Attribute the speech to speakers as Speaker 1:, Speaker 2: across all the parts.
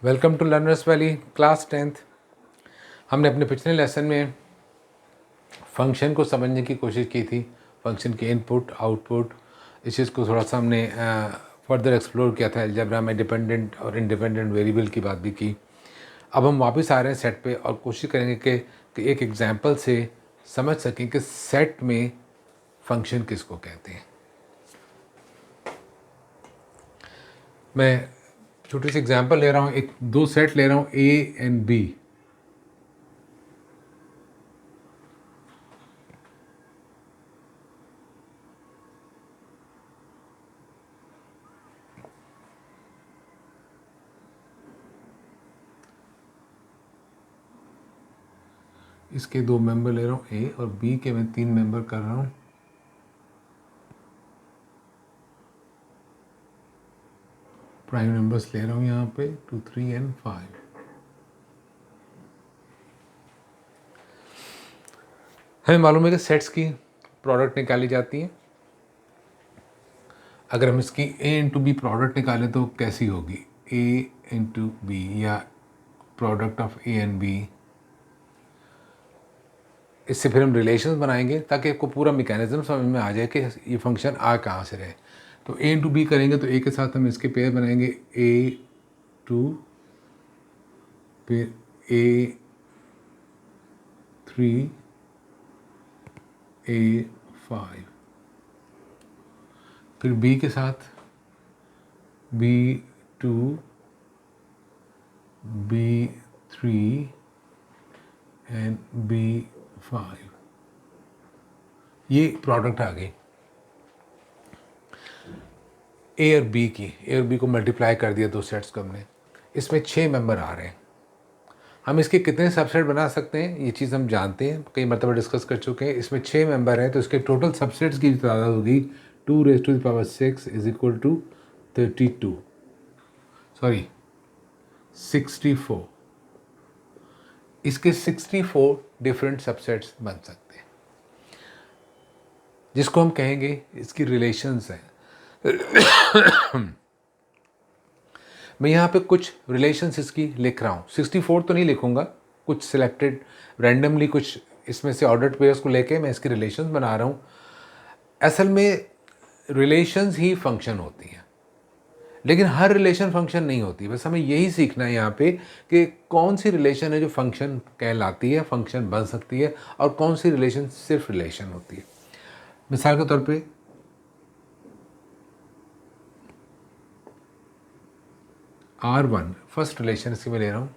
Speaker 1: Welcome to learners valley class 10th। हमने अपने पिछले लेसन में फंक्शन को समझने की कोशिश की थी, फंक्शन के इनपुट आउटपुट। इस चीज़ को थोड़ा सा हमने फर्दर एक्सप्लोर किया था। अलजेब्रा में डिपेंडेंट और इंडिपेंडेंट वेरिएबल की बात भी की। अब हम वापस आ रहे हैं सेट पे और कोशिश करेंगे कि एक एग्जांपल से समझ सकें कि सेट में फंक्शन किसको कहते हैं। मैं छोटी सी एग्जांपल ले रहा हूँ, दो सेट ले रहा हूँ, ए एंड बी। इसके दो मेंबर ले रहा हूँ ए, और बी के मैं 3 मेंबर कर रहा हूँ। प्राइम नंबर्स ले रहा हूँ यहाँ पे 2, 3 एंड 5। हमें मालूम है कि सेट्स की प्रोडक्ट निकाली जाती है। अगर हम इसकी ए इंटू बी प्रोडक्ट निकालें तो कैसी होगी? ए इंटू बी या product of A and B. इससे फिर हम रिलेशंस बनाएंगे ताकि आपको पूरा मैकेनिज्म समझ में आ जाए कि ये फंक्शन आ कहाँ से रहे। तो ए इंटू बी करेंगे तो ए के साथ हम इसके पेयर बनाएंगे ए टू, फिर ए थ्री, ए 5, फिर बी के साथ B two, B three and B 5। ये प्रोडक्ट आ गई ए और बी की। ए और बी को मल्टीप्लाई कर दिया दो सेट्स को हमने। इसमें 6 मेंबर आ रहे हैं। हम इसके कितने सबसेट बना सकते हैं ये चीज़ हम जानते हैं, कई मरतबा डिस्कस कर चुके हैं। इसमें 6 मेंबर हैं तो इसके टोटल सबसेट्स की तादाद होगी 2⁻6 इज इक्वल टू 32, सॉरी 64। इसके 64 डिफरेंट सबसेट्स बन सकते हैं, जिसको हम कहेंगे इसकी रिलेशंस हैं। मैं यहाँ पे कुछ रिलेशंस इसकी लिख रहा हूँ। 64 तो नहीं लिखूँगा, कुछ सिलेक्टेड रैंडमली कुछ इसमें से ऑर्डर्ड पेयर्स को लेके मैं इसकी रिलेशंस बना रहा हूँ। असल में रिलेशंस ही फंक्शन होती हैं, लेकिन हर रिलेशन फंक्शन नहीं होती। बस हमें यही सीखना है यहाँ पे कि कौन सी रिलेशन है जो फंक्शन कहलाती है, फंक्शन बन सकती है, और कौन सी रिलेशन सिर्फ रिलेशन होती है। मिसाल के तौर पे R1 फर्स्ट रिलेशन इसकी मैं ले रहा हूँ।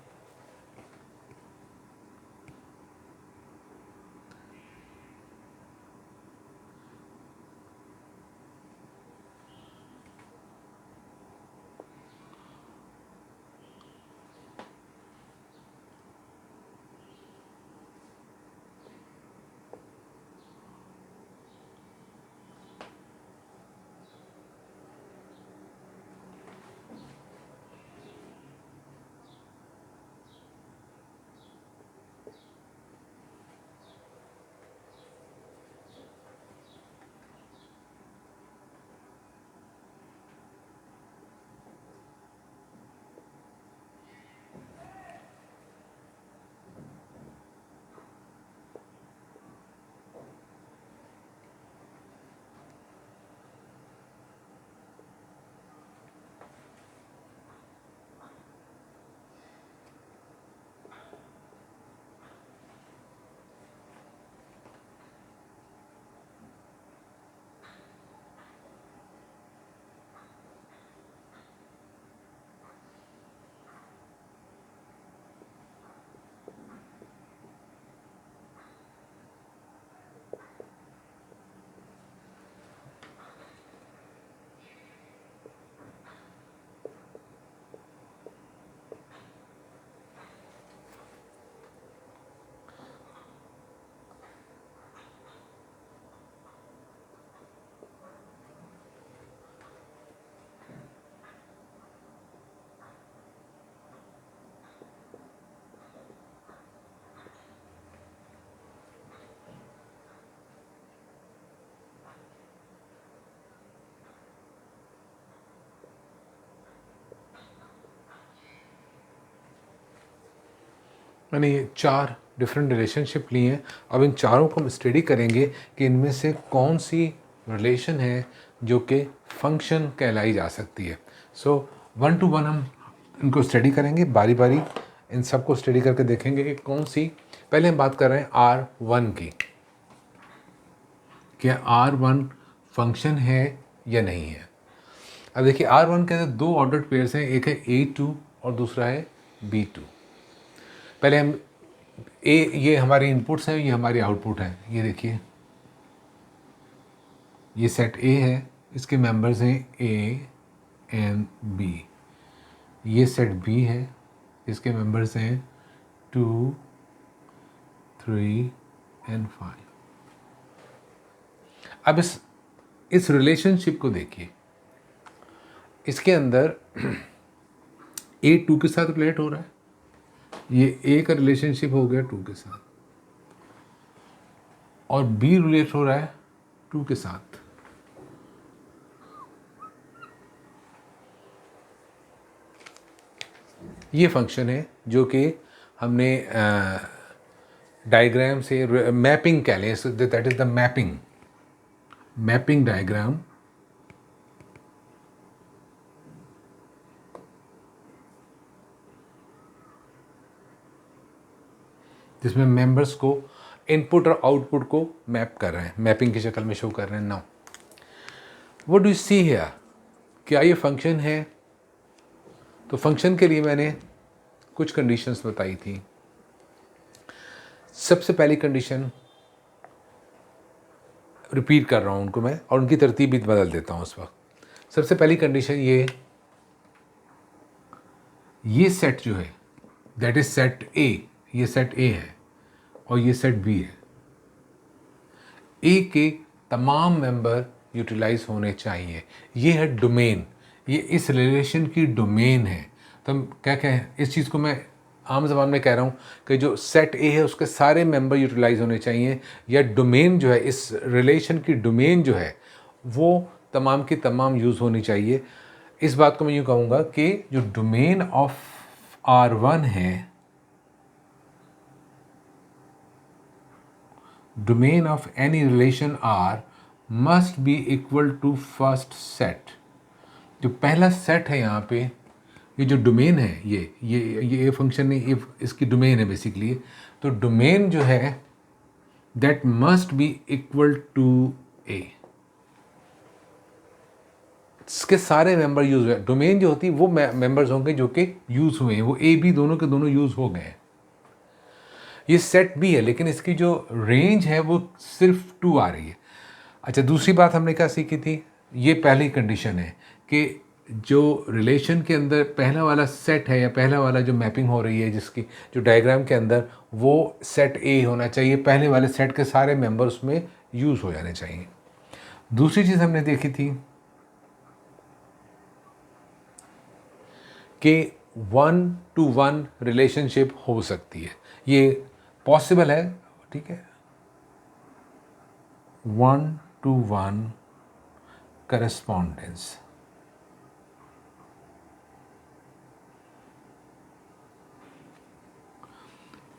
Speaker 1: मैंने ये 4 डिफरेंट रिलेशनशिप लिए हैं। अब इन चारों को हम स्टडी करेंगे कि इनमें से कौन सी रिलेशन है जो कि फंक्शन कहलाई जा सकती है। सो 1 to 1 हम इनको स्टडी करेंगे बारी बारी, इन सबको स्टडी करके देखेंगे कि कौन सी। पहले हम बात कर रहे हैं R1 की, क्या R1 फंक्शन है या नहीं है। अब देखिए R1 के अंदर 2 ऑर्डर्ड पेयर्स हैं, एक है A2 और दूसरा है B2। पहले हम ये हमारे इनपुट्स हैं, ये हमारी आउटपुट है। ये देखिए, ये सेट A है, इसके मेंबर्स हैं A एंड B। ये सेट B है, इसके मेंबर्स हैं 2, 3 एंड 5। अब इस रिलेशनशिप को देखिए, इसके अंदर A 2 के साथ रिलेट हो रहा है, ये A का रिलेशनशिप हो गया 2 के साथ, और B रिलेट हो रहा है 2 के साथ। ये फंक्शन है जो कि हमने डायग्राम से मैपिंग कह लें, that is the mapping diagram जिसमें मेंबर्स को इनपुट और आउटपुट को मैप कर रहे हैं, मैपिंग की शक्ल में शो कर रहे हैं। Now what do you see here, क्या ये फंक्शन है? तो फंक्शन के लिए मैंने कुछ कंडीशंस बताई थी। सबसे पहली कंडीशन, रिपीट कर रहा हूँ उनको मैं, और उनकी तरतीब भी बदल देता हूँ उस वक्त। सबसे पहली कंडीशन ये सेट जो है दैट इज सेट ए, ये सेट ए है और ये सेट बी है। ए के तमाम मेंबर यूटिलाइज होने चाहिए। ये है डोमेन, ये इस रिलेशन की डोमेन है। तो हम क्या कहें, इस चीज़ को मैं आम ज़बान में कह रहा हूँ कि जो सेट ए है उसके सारे मेंबर यूटिलाइज होने चाहिए, या डोमेन जो है, इस रिलेशन की डोमेन जो है वो तमाम की तमाम यूज़ होनी चाहिए। इस बात को मैं यूँ कहूँगा कि जो डोमेन ऑफ R1 है, domain of any relation R must be equal to first set. जो पहला सेट है यहाँ पे, ये जो डोमेन है, ये फंक्शन नहीं, ये इसकी डोमेन है बेसिकली। तो डोमेन जो है that must be equal to A. इसके सारे मेंबर यूज हुए। डोमेन जो होती है वो मेंबर्स होंगे जो कि यूज हुए हैं, वो ए बी दोनों के दोनों यूज हो गए हैं। ये सेट भी है लेकिन इसकी जो रेंज है वो सिर्फ 2 आ रही है। अच्छा, दूसरी बात हमने क्या सीखी थी, ये पहली कंडीशन है कि जो रिलेशन के अंदर पहला वाला सेट है या पहला वाला जो मैपिंग हो रही है जिसकी जो डायग्राम के अंदर, वो सेट ए होना चाहिए। पहले वाले सेट के सारे मेंबर उसमें यूज़ हो जाने चाहिए। दूसरी चीज़ हमने देखी थी कि 1 to 1 रिलेशनशिप हो सकती है, ये पॉसिबल है, ठीक है। 1 to 1 करस्पॉन्डेंस,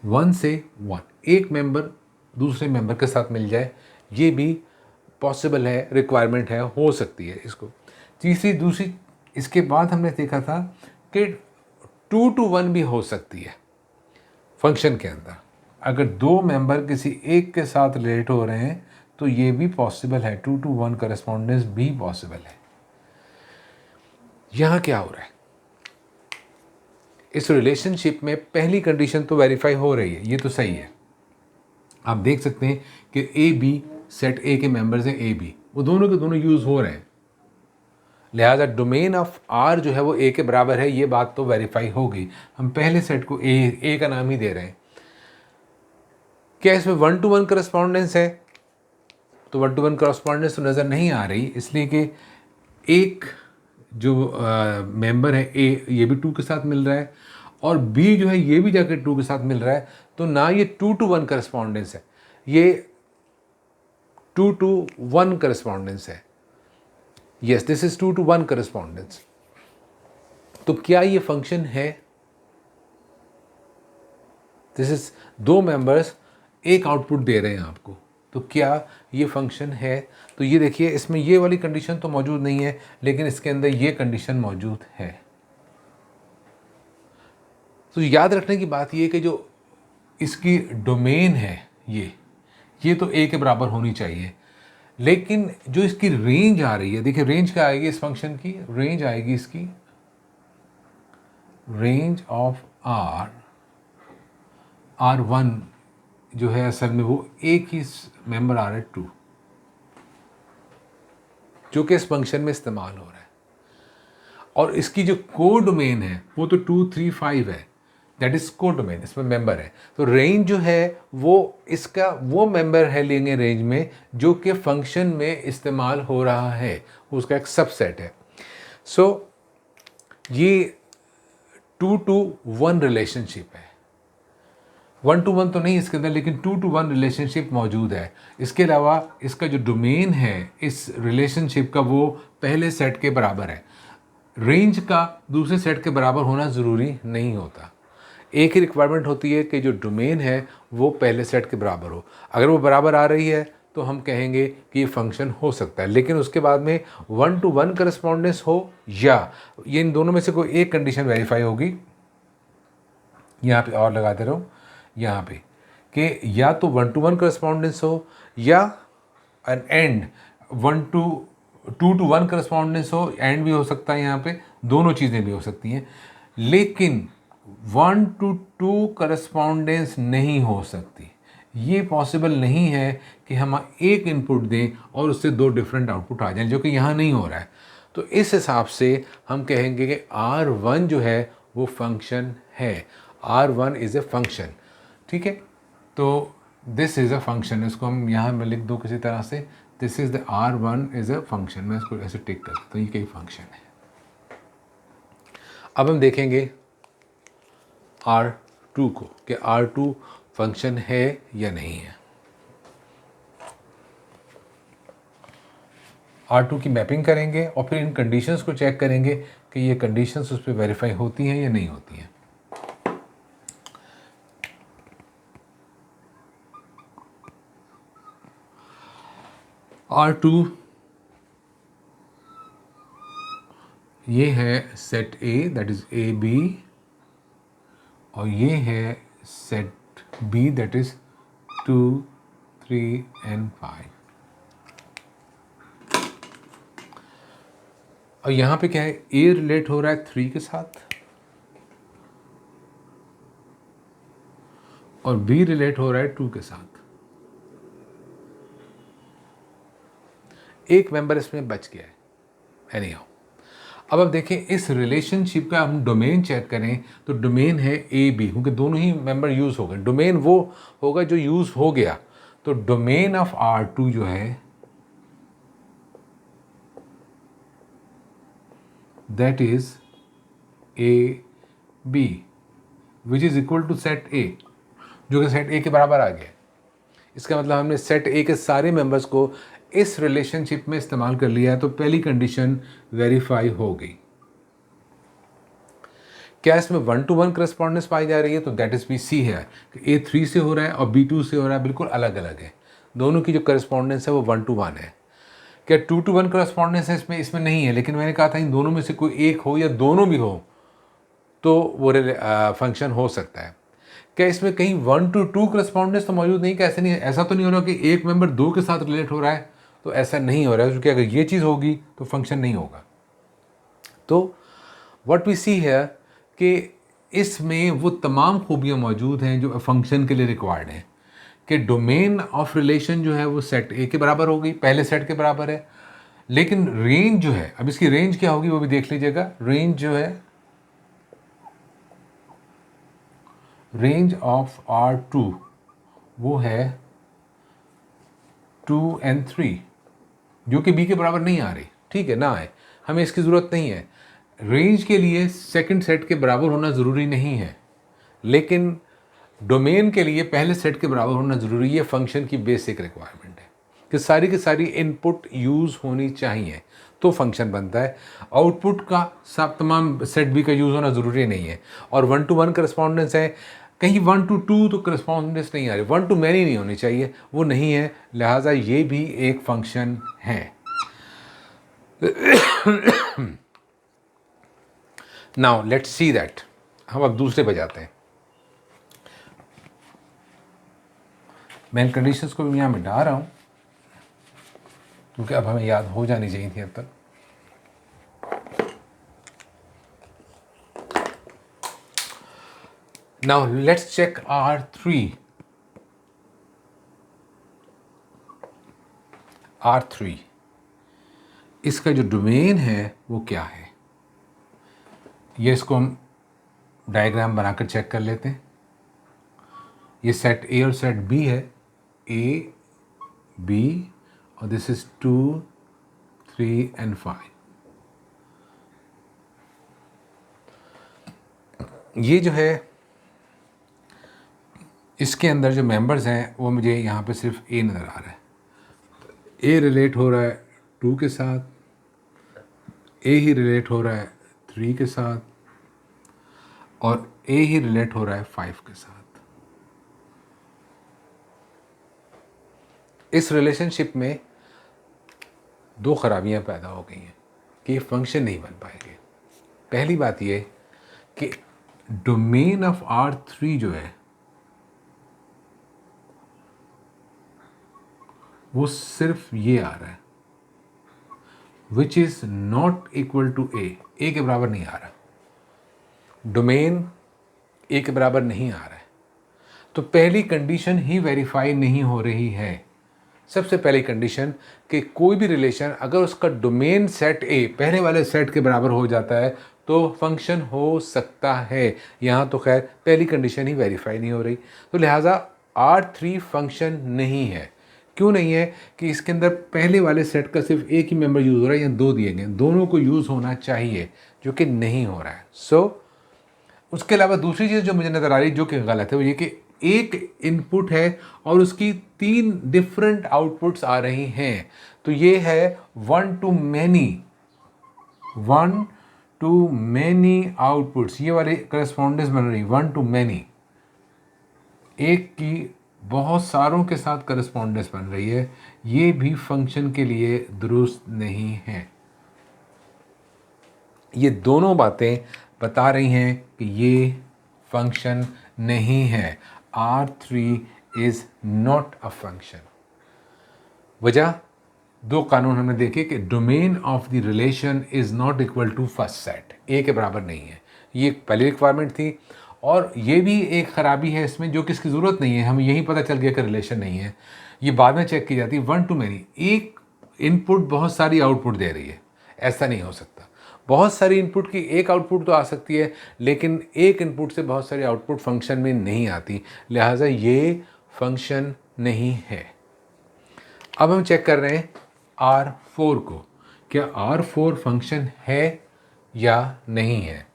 Speaker 1: वन से वन, एक मेंबर दूसरे मेंबर के साथ मिल जाए, ये भी पॉसिबल है, रिक्वायरमेंट है, हो सकती है इसको। दूसरी इसके बाद हमने देखा था कि 2 to 1 भी हो सकती है फंक्शन के अंदर। अगर 2 मेंबर किसी एक के साथ रिलेट हो रहे हैं तो ये भी पॉसिबल है, 2 to 1 करस्पॉन्डेंस भी पॉसिबल है। यहाँ क्या हो रहा है, इस रिलेशनशिप में पहली कंडीशन तो वेरीफाई हो रही है, ये तो सही है। आप देख सकते हैं कि ए बी, सेट ए के मेंबर्स हैं ए बी, वो दोनों के दोनों यूज़ हो रहे हैं, लिहाजा डोमेन ऑफ आर जो है वो ए के बराबर है, ये बात तो वेरीफाई हो गई। हम पहले सेट को ए का नाम ही दे रहे हैं। क्या इसमें 1 to 1 करस्पॉन्डेंस है? तो 1 to 1 करस्पॉन्डेंस तो नज़र नहीं आ रही, इसलिए कि एक जो मेंबर है ए, ये भी 2 के साथ मिल रहा है, और बी जो है ये भी जाकर 2 के साथ मिल रहा है। तो ना ये 2 to 1 करस्पॉन्डेंस है, ये 2 to 1 करस्पॉन्डेंस है। Yes, this is 2 to 1 correspondence. तो क्या ये फंक्शन है? दिस इज़ दो मेंबर्स एक आउटपुट दे रहे हैं आपको, तो क्या ये फंक्शन है? तो ये देखिए इसमें ये वाली कंडीशन तो मौजूद नहीं है, लेकिन इसके अंदर ये कंडीशन मौजूद है। तो याद रखने की बात ये कि जो इसकी डोमेन है ये तो ए के बराबर होनी चाहिए, लेकिन जो इसकी रेंज आ रही है, देखिए रेंज क्या आएगी इस फंक्शन की? रेंज आएगी इसकी रेंज ऑफ R1 जो है असल में वो एक ही मेंबर आ रहा है 2, जो कि इस फंक्शन में इस्तेमाल हो रहा है, और इसकी जो कोड डोमेन है वो तो 2 3 5 है, दैट इज कोड डोमेन, इसमें मेंबर है। तो रेंज जो है वो इसका वो मेंबर है लेंगे रेंज में जो कि फंक्शन में इस्तेमाल हो रहा है, उसका एक सबसेट है। सो ये 2 to 1 रिलेशनशिप है, 1 to 1 तो नहीं इसके अंदर, लेकिन 2 to 1 रिलेशनशिप मौजूद है। इसके अलावा इसका जो डोमेन है इस रिलेशनशिप का वो पहले सेट के बराबर है। रेंज का दूसरे सेट के बराबर होना ज़रूरी नहीं होता, एक ही रिक्वायरमेंट होती है कि जो डोमेन है वो पहले सेट के बराबर हो। अगर वो बराबर आ रही है तो हम कहेंगे कि ये फंक्शन हो सकता है, लेकिन उसके बाद में 1 to 1 करस्पॉन्डेंस हो या ये इन दोनों में से कोई एक कंडीशन वेरीफाई होगी। यहाँ पे और लगाते रहो यहाँ पे कि या तो 1 to 1 करस्पॉन्डेंस हो या एन एंड 2 to 1 करस्पॉन्डेंस हो, एंड भी हो सकता है, यहाँ पे दोनों चीज़ें भी हो सकती हैं, लेकिन 1 to 2 करस्पॉन्डेंस नहीं हो सकती। ये पॉसिबल नहीं है कि हम एक इनपुट दें और उससे दो डिफरेंट आउटपुट आ जाएं, जो कि यहाँ नहीं हो रहा है। तो इस हिसाब से हम कहेंगे कि R1 जो है वो फंक्शन है, R1 इज़ ए फंक्शन, ठीक है। तो दिस इज़ अ फंक्शन, इसको हम यहाँ में लिख दो किसी तरह से, this is the R1 is a function, मैं इसको ऐसे टिक कर तो ये कई फंक्शन है। अब हम देखेंगे R2 को कि R2 फंक्शन है या नहीं है। R2 की मैपिंग करेंगे और फिर इन कंडीशंस को चेक करेंगे कि ये कंडीशंस उस पर वेरीफाई होती हैं या नहीं होती हैं। R2 ये है set A, that is AB, और ये है set B, that is 2 3 and 5। और यहाँ पे क्या है, A रिलेट हो रहा है 3 के साथ और B रिलेट हो रहा है 2 के साथ। एक मेंबर इसमें बच गया है एनी हाउ। अब आप देखें इस रिलेशनशिप का हम डोमेन चेक करें तो डोमेन है ए बी, क्योंकि दोनों ही मेंबर यूज़ हो गए। डोमेन वो होगा जो यूज़ हो गया, तो डोमेन ऑफ R2 जो है that is A B which is equal to set A, जो कि सेट ए के बराबर आ गया। इसका मतलब हमने सेट ए के सारे मेंबर्स को इस रिलेशनशिप में इस्तेमाल कर लिया है, तो पहली कंडीशन वेरीफाई हो गई। क्या इसमें 1 to 1 करस्पॉन्डेंस पाई जा रही है? तो दैट इज बी सी है कि A 3 से हो रहा है और B 2 से हो रहा है, बिल्कुल अलग अलग है। दोनों की जो करस्पॉन्डेंस है वो 1 to 1 है। क्या 2 to 1 करस्पॉन्डेंस है इसमें नहीं है, लेकिन मैंने कहा था इन दोनों में से कोई एक हो या दोनों भी हो तो वो फंक्शन हो सकता है। क्या इसमें कहीं 1 to 2 करस्पॉन्डेंस तो मौजूद नहीं? कैसे नहीं है? ऐसा तो नहीं हो रहा कि एक मेंबर 2 के साथ रिलेट हो रहा है, तो ऐसा नहीं हो रहा है, क्योंकि अगर ये चीज़ होगी तो फंक्शन नहीं होगा। तो व्हाट वी सी है कि इसमें वो तमाम खूबियाँ मौजूद हैं जो फंक्शन के लिए रिक्वायर्ड हैं, कि डोमेन ऑफ रिलेशन जो है वो सेट ए के बराबर हो गई, पहले सेट के बराबर है, लेकिन रेंज जो है, अब इसकी रेंज क्या होगी वो भी देख लीजिएगा। रेंज जो है, रेंज ऑफ R2 वो है 2 and 3, जो कि B के बराबर नहीं आ रही, ठीक है, ना आए, हमें इसकी ज़रूरत नहीं है। रेंज के लिए सेकंड सेट के बराबर होना ज़रूरी नहीं है, लेकिन डोमेन के लिए पहले सेट के बराबर होना ज़रूरी है। फंक्शन की बेसिक रिक्वायरमेंट है कि सारी की सारी इनपुट यूज़ होनी चाहिए तो फंक्शन बनता है। आउटपुट का सब तमाम सेट B का यूज़ होना ज़रूरी नहीं है। और 1 to 1 करस्पॉन्डेंस है, कहीं 1 to 2 तो करस्पॉन्डेंस नहीं आ रही, 1 to many नहीं होनी चाहिए, वो नहीं है, लिहाजा ये भी एक फंक्शन है। Now let's see that. हम अब दूसरे पे जाते हैं। मैं इन कंडीशंस को भी यहाँ मिटा रहा हूँ क्योंकि अब हमें याद हो जानी चाहिए थी अब तक। Now let's check R3। R3 इसका जो डोमेन है वो क्या है, ये इसको हम डायग्राम बनाकर चेक कर लेते हैं। ये सेट ए और सेट बी है, ए बी, और दिस इज 2 3 and 5। ये जो है इसके अंदर जो मेंबर्स हैं वो मुझे यहाँ पे सिर्फ ए नज़र आ रहा है। ए रिलेट हो रहा है 2 के साथ, ए ही रिलेट हो रहा है 3 के साथ, और ए ही रिलेट हो रहा है 5 के साथ। इस रिलेशनशिप में दो खराबियां पैदा हो गई हैं कि ये फंक्शन नहीं बन पाएंगे। पहली बात ये कि डोमेन ऑफ R3 जो है वो सिर्फ ये आ रहा है, which is not equal to A के बराबर नहीं आ रहा, डोमेन ए के बराबर नहीं आ रहा है। तो पहली कंडीशन ही वेरीफाई नहीं हो रही है। सबसे पहली कंडीशन कि कोई भी रिलेशन अगर उसका डोमेन सेट ए पहले वाले सेट के बराबर हो जाता है तो फंक्शन हो सकता है। यहाँ तो खैर पहली कंडीशन ही वेरीफाई नहीं हो रही, तो लिहाजा R3 फंक्शन नहीं है। क्यों नहीं है कि इसके अंदर पहले वाले सेट का सिर्फ एक ही मेंबर यूज़ हो रहा है या दो दिए गए, दोनों को यूज़ होना चाहिए, जो कि नहीं हो रहा है। उसके अलावा दूसरी चीज़ जो मुझे नज़र आ रही जो कि गलत है वो ये कि एक इनपुट है और उसकी 3 डिफरेंट आउटपुट्स आ रही हैं। तो ये है 1 to many आउटपुट्स, ये वाली करस्पॉन्डेंस बन रही 1 to many, एक की बहुत सारों के साथ करस्पॉन्डेंस बन रही है। ये भी फंक्शन के लिए दुरुस्त नहीं है। ये दोनों बातें बता रही हैं कि ये फंक्शन नहीं है। R3 is not a function. वजह दो कानून हमने देखे कि domain of the relation is not equal to first set, A के बराबर नहीं है। ये पहली रिक्वायरमेंट थी, और ये भी एक ख़राबी है इसमें जो कि इसकी ज़रूरत नहीं है। हमें यही पता चल गया कि रिलेशन नहीं है, ये बाद में चेक की जाती है। 1 to many, एक इनपुट बहुत सारी आउटपुट दे रही है, ऐसा नहीं हो सकता। बहुत सारी इनपुट की एक आउटपुट तो आ सकती है, लेकिन एक इनपुट से बहुत सारी आउटपुट फंक्शन में नहीं आती, लिहाजा ये फंक्शन नहीं है। अब हम चेक कर रहे हैं R4 को, क्या R4 फंक्शन है या नहीं है।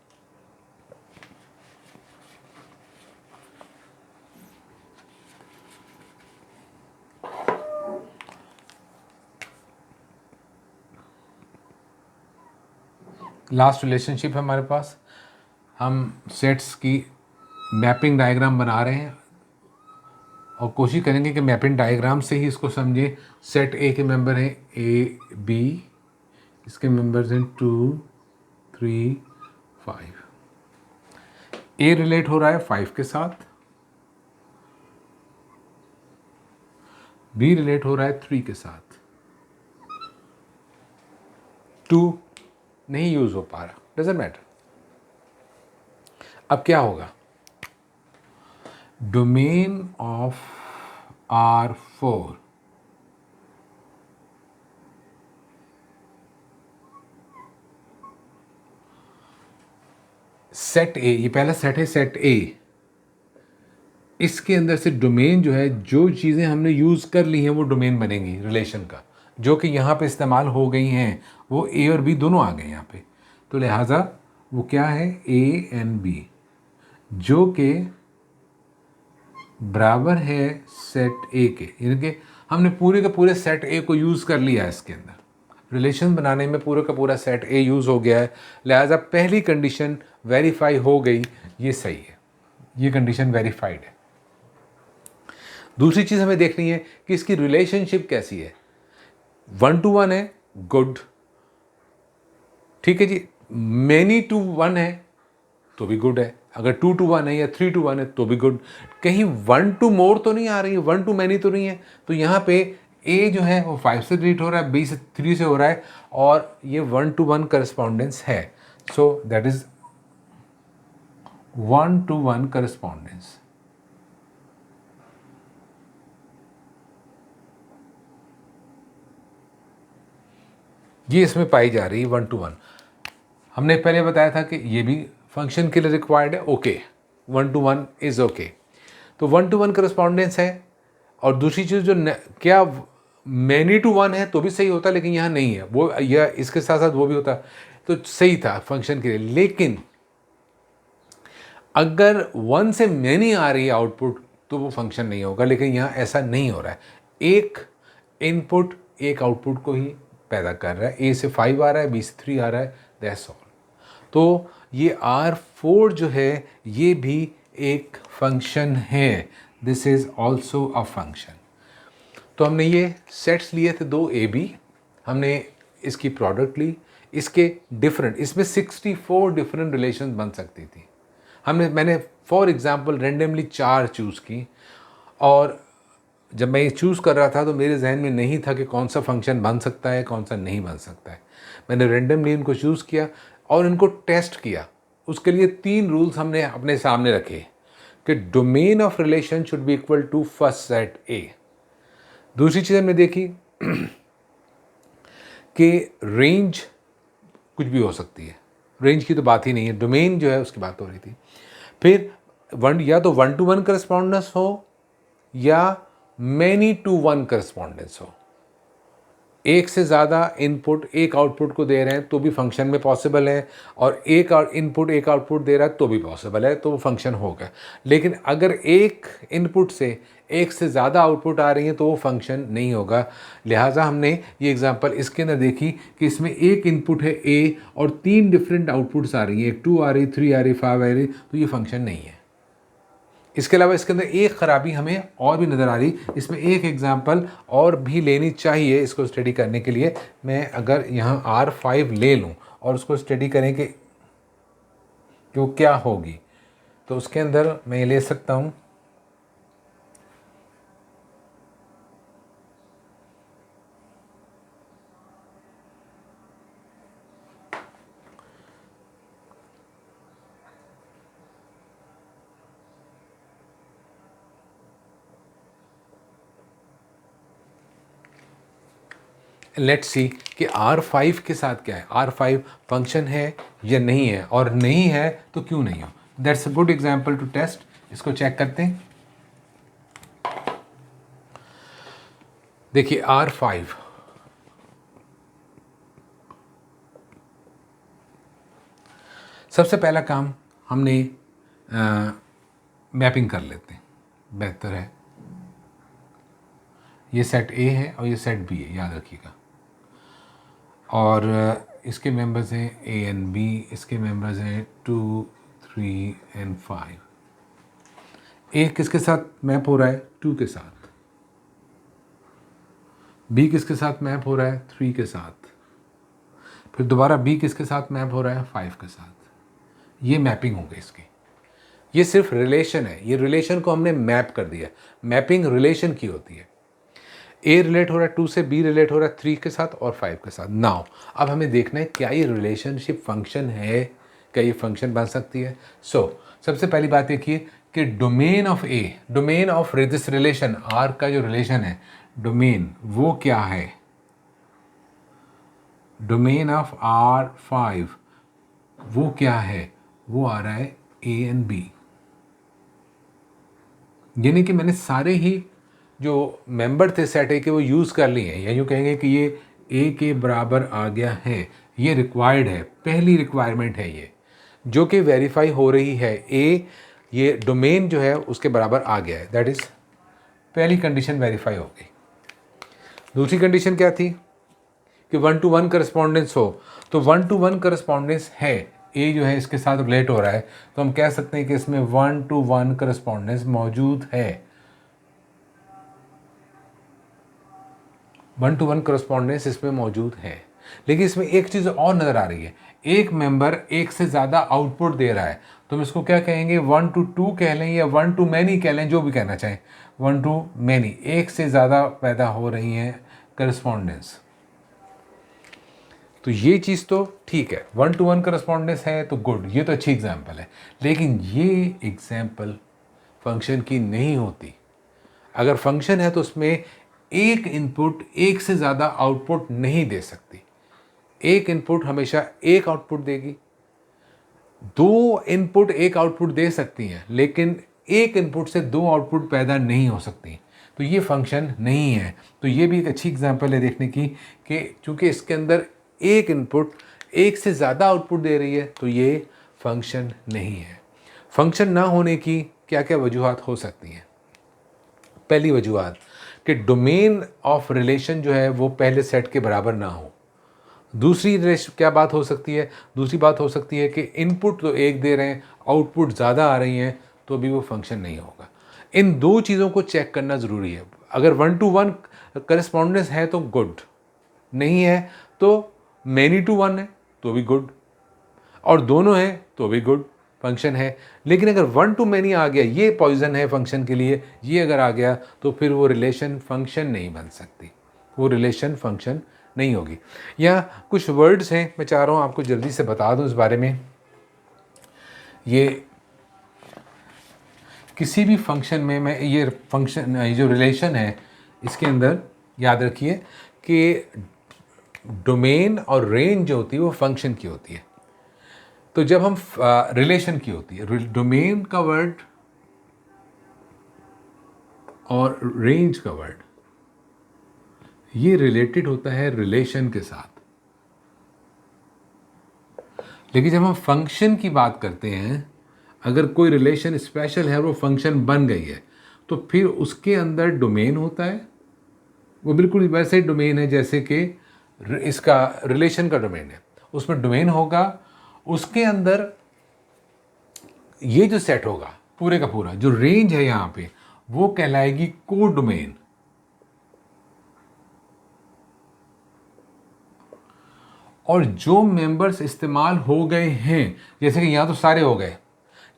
Speaker 1: लास्ट रिलेशनशिप है हमारे पास, हम सेट्स की मैपिंग डायग्राम बना रहे हैं और कोशिश करेंगे कि मैपिंग डायग्राम से ही इसको समझें। सेट ए के मेंबर हैं ए बी, इसके मेंबर्स हैं 2 3 5। ए रिलेट हो रहा है 5 के साथ, बी रिलेट हो रहा है 3 के साथ, 2 नहीं यूज हो पा रहा, डजंट मैटर। अब क्या होगा, डोमेन ऑफ R4 सेट ए, ये पहला सेट है सेट ए, इसके अंदर से डोमेन जो है, जो चीज़ें हमने यूज़ कर ली हैं वो डोमेन बनेंगी रिलेशन का, जो कि यहाँ पे इस्तेमाल हो गई हैं, वो ए और बी दोनों आ गए यहाँ पे। तो लिहाजा वो क्या है, ए एंड बी, जो कि बराबर है सेट ए के, यानी कि हमने पूरे के पूरे सेट ए को यूज़ कर लिया है। इसके अंदर रिलेशन बनाने में पूरे का पूरा सेट ए यूज़ हो गया है, लिहाजा पहली कंडीशन वेरीफाई हो गई, ये सही है। ये कंडीशन वेरीफाइड है। दूसरी चीज़ हमें देखनी है कि इसकी रिलेशनशिप कैसी है। 1 to 1 है, गुड, ठीक है जी। मैनी टू 1 है तो भी गुड है। अगर 2 to 1 है या 3 to 1 है तो भी गुड। कहीं 1 to more तो नहीं आ रही है, 1 to many तो नहीं है। तो यहाँ पे ए जो है वो 5 से डिलीट हो रहा है, बी से 3 से हो रहा है, और ये 1 to 1 करस्पॉन्डेंस है। So that is 1 to 1 correspondence. ये इसमें पाई जा रही है 1 to 1। हमने पहले बताया था कि ये भी फंक्शन के लिए रिक्वायर्ड है, ओके, 1 to 1 इज ओके। तो 1 to 1 करस्पॉन्डेंस है। और दूसरी चीज़ जो क्या मैनी टू 1 है तो भी सही होता, लेकिन यहाँ नहीं है वो, या इसके साथ साथ वो भी होता तो सही था फंक्शन के लिए। लेकिन अगर 1 से मैनी आ रही है आउटपुट तो वो फंक्शन नहीं होगा, लेकिन यहाँ ऐसा नहीं हो रहा है। एक इनपुट एक आउटपुट को ही पैदा कर रहा है। ए से 5 आ रहा है, बी से 3 आ रहा है, दैट्स ऑल। तो ये R4 जो है ये भी एक फंक्शन है, this is also a function. तो हमने ये सेट्स लिए थे 2 AB, हमने इसकी प्रोडक्ट ली, इसके डिफरेंट, इसमें 64 डिफरेंट रिलेशन बन सकती थी। मैंने फॉर एग्जांपल रेंडमली 4 चूज़ की, और जब मैं ये चूज़ कर रहा था तो मेरे जहन में नहीं था कि कौन सा फंक्शन बन सकता है, कौन सा नहीं बन सकता है। मैंने रेंडमली इनको चूज़ किया और इनको टेस्ट किया। उसके लिए 3 रूल्स हमने अपने सामने रखे कि domain of relation should be equal to first set A. दूसरी चीज़ हमने देखी कि रेंज कुछ भी हो सकती है, रेंज की तो बात ही नहीं है, डोमेन जो है उसकी बात हो रही थी। फिर या तो 1 to 1 करस्पॉन्डेंस हो या मैनी टू 1 करस्पॉन्डेंस हो। एक से ज़्यादा इनपुट एक आउटपुट को दे रहे हैं तो भी फंक्शन में पॉसिबल है, और एक इनपुट एक आउटपुट दे रहा है तो भी पॉसिबल है, तो वो फंक्शन होगा। लेकिन अगर एक इनपुट से एक से ज़्यादा आउटपुट आ रही है तो वो फंक्शन नहीं होगा। लिहाजा हमने ये एग्जांपल इसके अंदर देखी कि इसमें एक इनपुट है ए और 3 डिफरेंट आउटपुट्स आ रही है, 2 आ रही, 3 आ रही, 5 आ रही, तो ये फंक्शन नहीं है। इसके अलावा इसके अंदर एक ख़राबी हमें और भी नज़र आ रही, इसमें एक एग्जांपल और भी लेनी चाहिए इसको स्टडी करने के लिए। मैं अगर यहाँ R5 ले लूँ और उसको स्टडी करें कि वो क्या होगी, तो उसके अंदर मैं ये ले सकता हूँ लेट्स सी कि R5 के साथ क्या है, R5 फंक्शन है या नहीं है, और नहीं है तो क्यों नहीं हो। That's a good example to test. इसको चेक करते हैं। देखिए R5, सबसे पहला काम हमने मैपिंग कर लेते हैं, बेहतर है। ये सेट ए है और ये सेट बी है, याद रखिएगा। और इसके मेंबर्स हैं ए एंड बी, इसके मेंबर्स हैं 2, 3 एंड 5। ए किसके साथ मैप हो रहा है? 2 के साथ। बी किसके साथ मैप हो रहा है? 3 के साथ। फिर दोबारा बी किसके साथ मैप हो रहा है? 5 के साथ। ये मैपिंग हो गई इसकी। ये सिर्फ रिलेशन है, ये रिलेशन को हमने मैप कर दिया। मैपिंग रिलेशन की होती है। ए रिलेट हो रहा है 2 से, बी रिलेट हो रहा है 3 के साथ और 5 के साथ। नाउ अब हमें देखना है क्या ये रिलेशनशिप फंक्शन है, क्या ये फंक्शन बन सकती है। सबसे पहली बात देखिए कि domain of A, domain of this relation R का जो रिलेशन है, डोमेन वो क्या है? डोमेन ऑफ R5 वो क्या है? वो आ रहा है ए एंड बी। यानी कि मैंने सारे ही जो मेंबर थे सेट ए के वो यूज़ कर लिए हैं, या यूँ कहेंगे कि ये ए के बराबर आ गया है। ये रिक्वायर्ड है, पहली रिक्वायरमेंट है ये, जो कि वेरीफाई हो रही है। ए ये डोमेन जो है उसके बराबर आ गया है, दैट इज़ पहली कंडीशन वेरीफाई हो गई। दूसरी कंडीशन क्या थी कि 1 to 1 करस्पॉन्डेंस हो, तो 1 to 1 करस्पॉन्डेंस है। ए जो है इसके साथ रिलेट हो रहा है, तो हम कह सकते हैं कि इसमें 1-to-1 करस्पॉन्डेंस मौजूद है। 1-to-1 करस्पॉन्डेंस इसमें मौजूद है। लेकिन इसमें एक चीज़ और नज़र आ रही है, एक मेंबर एक से ज़्यादा आउटपुट दे रहा है, तो हम इसको क्या कहेंगे, 1-to-2 कह लें या 1-to-many कह लें, जो भी कहना चाहें। 1-to-many, एक से ज़्यादा पैदा हो रही हैं करस्पॉन्डेंस। तो ये चीज़ तो ठीक है, 1-to-1 करस्पॉन्डेंस है तो गुड, ये तो अच्छी एग्जाम्पल है। लेकिन ये एग्जाम्पल फंक्शन की नहीं होती। अगर फंक्शन है तो उसमें एक इनपुट एक से ज़्यादा आउटपुट नहीं दे सकती। एक इनपुट हमेशा एक आउटपुट देगी। दो इनपुट एक आउटपुट दे सकती हैं, लेकिन एक इनपुट से दो आउटपुट पैदा नहीं हो सकती। तो ये फंक्शन नहीं है। तो ये भी एक अच्छी एग्जाम्पल है देखने की कि चूंकि इसके अंदर एक इनपुट एक से ज़्यादा आउटपुट दे रही है, तो ये फंक्शन नहीं है। फंक्शन ना होने की क्या क्या वजूहात हो सकती हैं। पहली वजूहात कि डोमेन ऑफ रिलेशन जो है वो पहले सेट के बराबर ना हो। दूसरी क्या बात हो सकती है, दूसरी बात हो सकती है कि इनपुट तो एक दे रहे हैं, आउटपुट ज़्यादा आ रही हैं, तो भी वो फंक्शन नहीं होगा। इन दो चीज़ों को चेक करना ज़रूरी है। अगर 1-to-1 करस्पॉन्डेंस है तो गुड, नहीं है तो many-to-1 है तो भी गुड, और दोनों हैं तो भी गुड, फंक्शन है। लेकिन अगर 1-to-many आ गया, ये पॉइजन है फंक्शन के लिए, ये अगर आ गया तो फिर वो रिलेशन फंक्शन नहीं बन सकती, वो रिलेशन फंक्शन नहीं होगी। यहाँ कुछ वर्ड्स हैं, मैं चाह रहा हूँ आपको जल्दी से बता दूँ इस बारे में। ये किसी भी फंक्शन में मैं ये फंक्शन, ये जो रिलेशन है इसके अंदर याद रखिए कि डोमेन और रेंज जो होती है वो फंक्शन की होती है। तो जब हम रिलेशन की होती है, डोमेन का वर्ड और रेंज का वर्ड, ये रिलेटेड होता है रिलेशन के साथ। लेकिन जब हम फंक्शन की बात करते हैं, अगर कोई रिलेशन स्पेशल है और वो फंक्शन बन गई है, तो फिर उसके अंदर डोमेन होता है। वो बिल्कुल वैसे डोमेन है जैसे कि इसका रिलेशन का डोमेन है, उसमें डोमेन होगा, उसके अंदर ये जो सेट होगा पूरे का पूरा, जो रेंज है यहाँ पे, वो कहलाएगी को डोमेन। और जो मेंबर्स इस्तेमाल हो गए हैं, जैसे कि यहाँ तो सारे हो गए,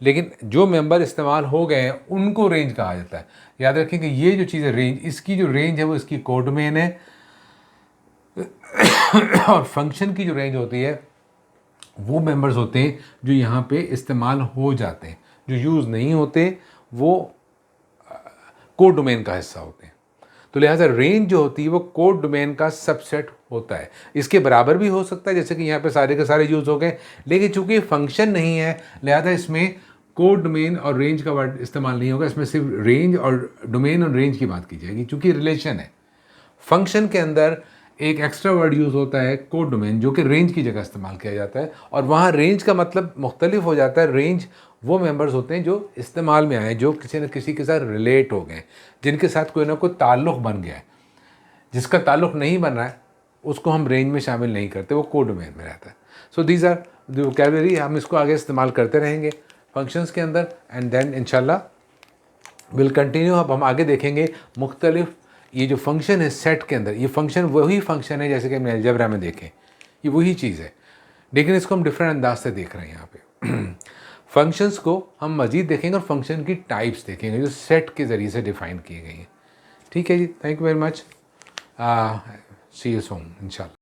Speaker 1: लेकिन जो मेंबर इस्तेमाल हो गए हैं उनको रेंज कहा जाता है। याद रखें कि ये जो चीज़ है रेंज, इसकी जो रेंज है वो इसकी कोड डोमेन है। और फंक्शन की जो रेंज होती है वो मेंबर्स होते हैं जो यहाँ पे इस्तेमाल हो जाते हैं, जो यूज़ नहीं होते वो कोड डोमेन का हिस्सा होते हैं। तो लिहाजा रेंज जो होती है वो कोड डोमेन का सबसेट होता है। इसके बराबर भी हो सकता है, जैसे कि यहाँ पे सारे के सारे यूज़ हो गए, लेकिन चूंकि फंक्शन नहीं है लिहाजा इसमें कोड डोमेन और रेंज का वर्ड इस्तेमाल नहीं होगा। इसमें सिर्फ रेंज और डोमेन और रेंज की बात की जाएगी, चूँकि रिलेशन है। फंक्शन के अंदर एक एक्स्ट्रा वर्ड यूज़ होता है कोड डोमेन, जो कि रेंज की जगह इस्तेमाल किया जाता है, और वहाँ रेंज का मतलब मुख्तलिफ हो जाता है। रेंज वो मेंबर्स होते हैं जो इस्तेमाल में आए, जो किसी न किसी के साथ रिलेट हो गए, जिनके साथ कोई ना कोई ताल्लुक़ बन गया है। जिसका ताल्लुक़ नहीं बन रहा है उसको हम रेंज में शामिल नहीं करते, वो कोड डोमेन में रहता है। So these are the vocabulary, हम इसको आगे इस्तेमाल करते रहेंगे फंक्शंस के अंदर, एंड देन इंशाल्लाह विल कंटिन्यू। अब हम आगे देखेंगे मुख्तलिफ ये जो फंक्शन है सेट के अंदर, ये फंक्शन वही फंक्शन है जैसे कि हमने अलजेब्रा में देखें, ये वही चीज़ है, लेकिन इसको हम डिफरेंट अंदाज से देख रहे हैं यहाँ पे। फंक्शंस को हम मज़ीद देखेंगे और फंक्शन की टाइप्स देखेंगे जो सेट के ज़रिए से डिफ़ाइन की गई हैं। ठीक है जी, thank you very much, see you soon इंशाल्लाह।